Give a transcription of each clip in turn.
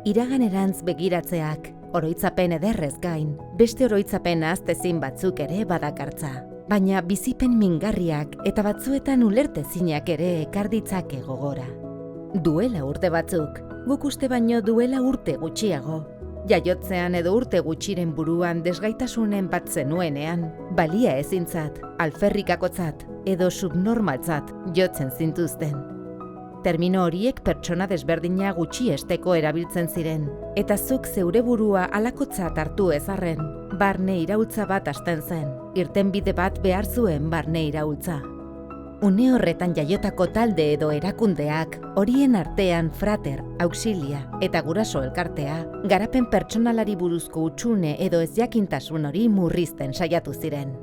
Iraganerantz begiratzeak, oroitzapen ederrez gain, beste oroitzapen ahaztezin batzuk ere badakartza. Baina bizipen mingarriak eta batzuetan ulertezinak ere ekar ditzake gogora. Duela urte batzuk, guk uste baino duela urte gutxiago. Jaiotzean edo urte gutxiren buruan desgaitasunen bat zenuenean, balia ezintzat, alferrikakotzat edo subnormaltzat jotzen zintuzten. Termino horiek pertsona desberdina gutxiesteko erabiltzen ziren, eta zuk zeure burua halakotzat hartu ezarren, barne iraultza bat hasten zen, irtenbide bat behar zuen barne iraultza. Une horretan jaiotako talde edo erakundeak, horien artean frater, auxilia eta guraso elkartea, garapen pertsonalari buruzko hutsune edo ezjakintasun hori murrizten saiatu ziren.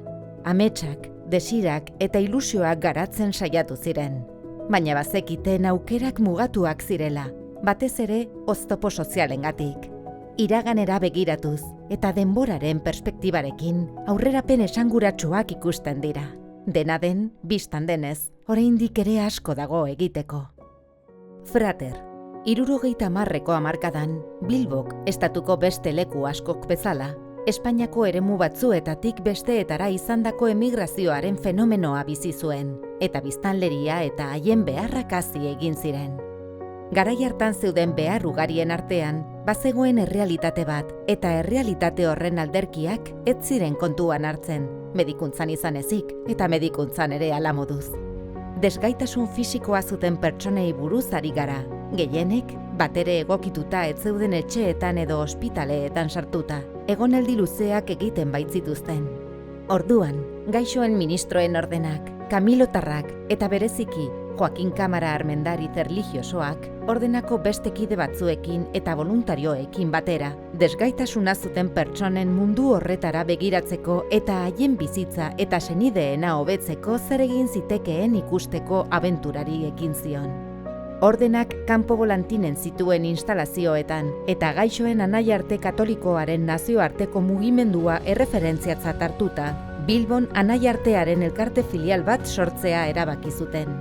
Ametsak, desirak eta ilusioak garatzen saiatu ziren. Baina bazekiten aukerak mugatuak zirela, batez ere oztopo sozialengatik. Iraganera begiratuz eta denboraren perspektibarekin aurrerapen esanguratsuak ikusten dira. Dena den, bistan denez, oraindik ere asko dago egiteko. Frater, 70ko hamarkadan, Bilbok estatuko beste leku askok bezala, Espainiako eremu batzuetatik besteetara izandako emigrazioaren fenomenoa bizi zuen, eta biztanleria eta haien beharrak hazi egin ziren. Garai hartan zeuden behar ugarien artean, bazegoen errealitate bat, eta errealitate horren alderkiak ez ziren kontuan hartzen, medikuntzan izan ezik eta medikuntzan ere hala moduz. Desgaitasun fisikoa zuten pertsonei buruz ari gara, gehienek batere egokituta ez zeuden etxeetan edo ospitaleetan sartuta, egonaldi luzeak egiten baitzituzten. Orduan, gaixoen ministroen ordenak, kamilotarrak eta bereziki Joaquin Kamara Armendariz erlijiosoak ordenako beste kide batzuekin eta voluntarioekin batera, desgaitasuna zuten pertsonen mundu horretara begiratzeko eta haien bizitza eta senideena hobetzeko zer egin zitekeen ikusteko abenturari ekin zion. Ordenak kanpo volantinen zituen instalazioetan eta gaixoen anaiarte katolikoaren nazioarteko mugimendua erreferentziatzat hartuta, Bilbon anaiartearen elkarte filial bat sortzea erabaki zuten.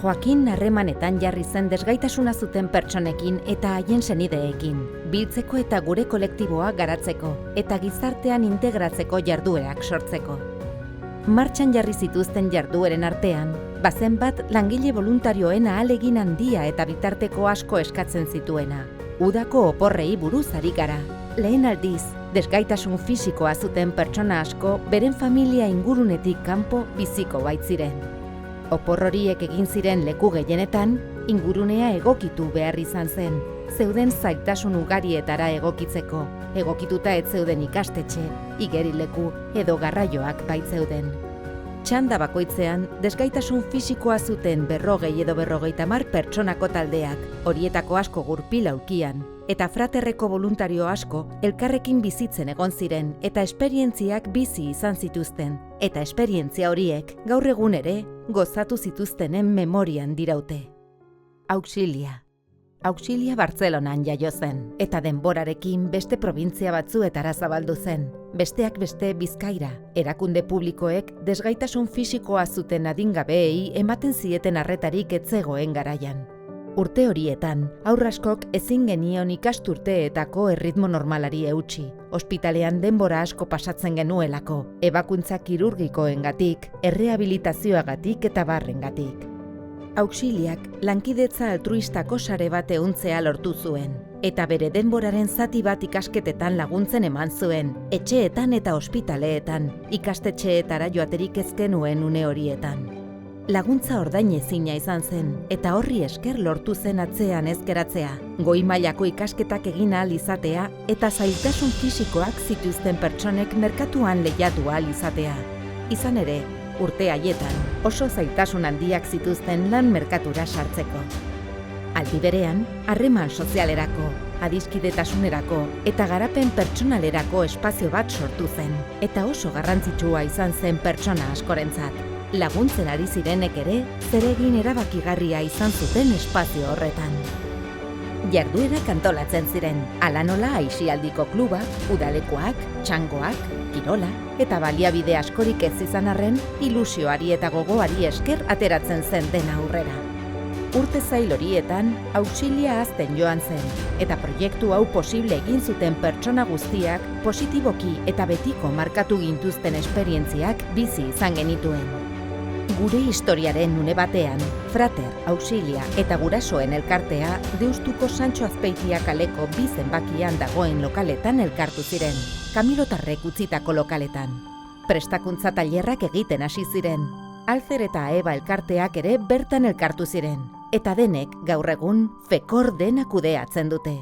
Joaquin harremanetan jarri zen desgaitasuna zuten pertsonekin eta haien senideekin, biltzeko eta gure kolektiboa garatzeko eta gizartean integratzeko jarduerak sortzeko. Martxan jarri zituzten jardueren artean, bazen bat langile voluntarioen ahalegin handia eta bitarteko asko eskatzen zituena. Udako oporrei buruz ari gara. Lehen aldiz, desgaitasun fisikoa zuten pertsona asko beren familia ingurunetik kanpo biziko baitziren. Opor horiek egin ziren leku gehienetan, ingurunea egokitu behar izan zen, zeuden zailtasun ugarietara egokitzeko, egokituta ez zeuden ikastetxe, igerileku edo garraioak baitzeuden. Txanda bakoitzean, desgaitasun fisikoa zuten 40 edo 50 pertsonako taldeak, horietako asko gurpil aulkian, eta fraterreko voluntario asko elkarrekin bizitzen egon ziren eta esperientziak bizi izan zituzten, eta esperientzia horiek gaur egun ere gozatu zituztenen memorian diraute. Auxilia. Auxilia Bartzelonan jaio zen, eta denborarekin beste probintzia batzuetara zabaldu zen, besteak beste Bizkaira. Erakunde publikoek desgaitasun fisikoa zuten adingabeei ematen zieten arretarik ez zegoen garaian. Urte horietan, haur askok ezin genion ikasturteetako erritmo normalari eutsi, ospitalean denbora asko pasatzen genuelako, ebakuntza kirurgikoengatik, errehabilitazioagatik eta barrengatik. Auxiliak lankidetza altruistako sare bat ehuntzea lortu zuen, eta bere denboraren zati bat ikasketetan laguntzen eman zuen, etxeetan eta ospitaleetan, ikastetxeetara joaterik ez genuen une horietan. Laguntza ordainezina izan zen, eta horri esker lortu zen atzean ez geratzea, goi mailako ikasketak egin ahal izatea eta zailtasun fisikoak zituzten pertsonek merkatuan lehiatu ahal izatea. Izan ere, urte haietan oso zailtasun handiak zituzten lan merkatura sartzeko. Aldi berean, harreman sozialerako, adiskidetasunerako eta garapen pertsonalerako espazio bat sortu zen, eta oso garrantzitsua izan zen pertsona askorentzat. Laguntzen ari zirenek ere, zeregin erabakigarria izan zuten espazio horretan. Jarduerak antolatzen ziren, hala nola aisialdiko kluba, udalekoak, txangoak, kirola eta baliabide askorik ez izan arren, ilusioari eta gogoari esker ateratzen zen dena aurrera. Urte zail horietan, auxilia hazten joan zen, eta proiektu hau posible egin zuten pertsona guztiak positiboki eta betiko markatu gintuzten esperientziak bizi izan genituen. Gure historiaren une batean, Frater, Auxilia eta Gurasoen elkartea Deustuko Santxo Azpeitia kaleko 2 zenbakian dagoen lokaletan elkartu ziren, kamilotarrek utzitako lokaletan. Prestakuntza tailerrak egiten hasi ziren. Alzer eta Eba elkarteak ere bertan elkartu ziren, eta denek gaur egun Fekor dena kudeatzen dute.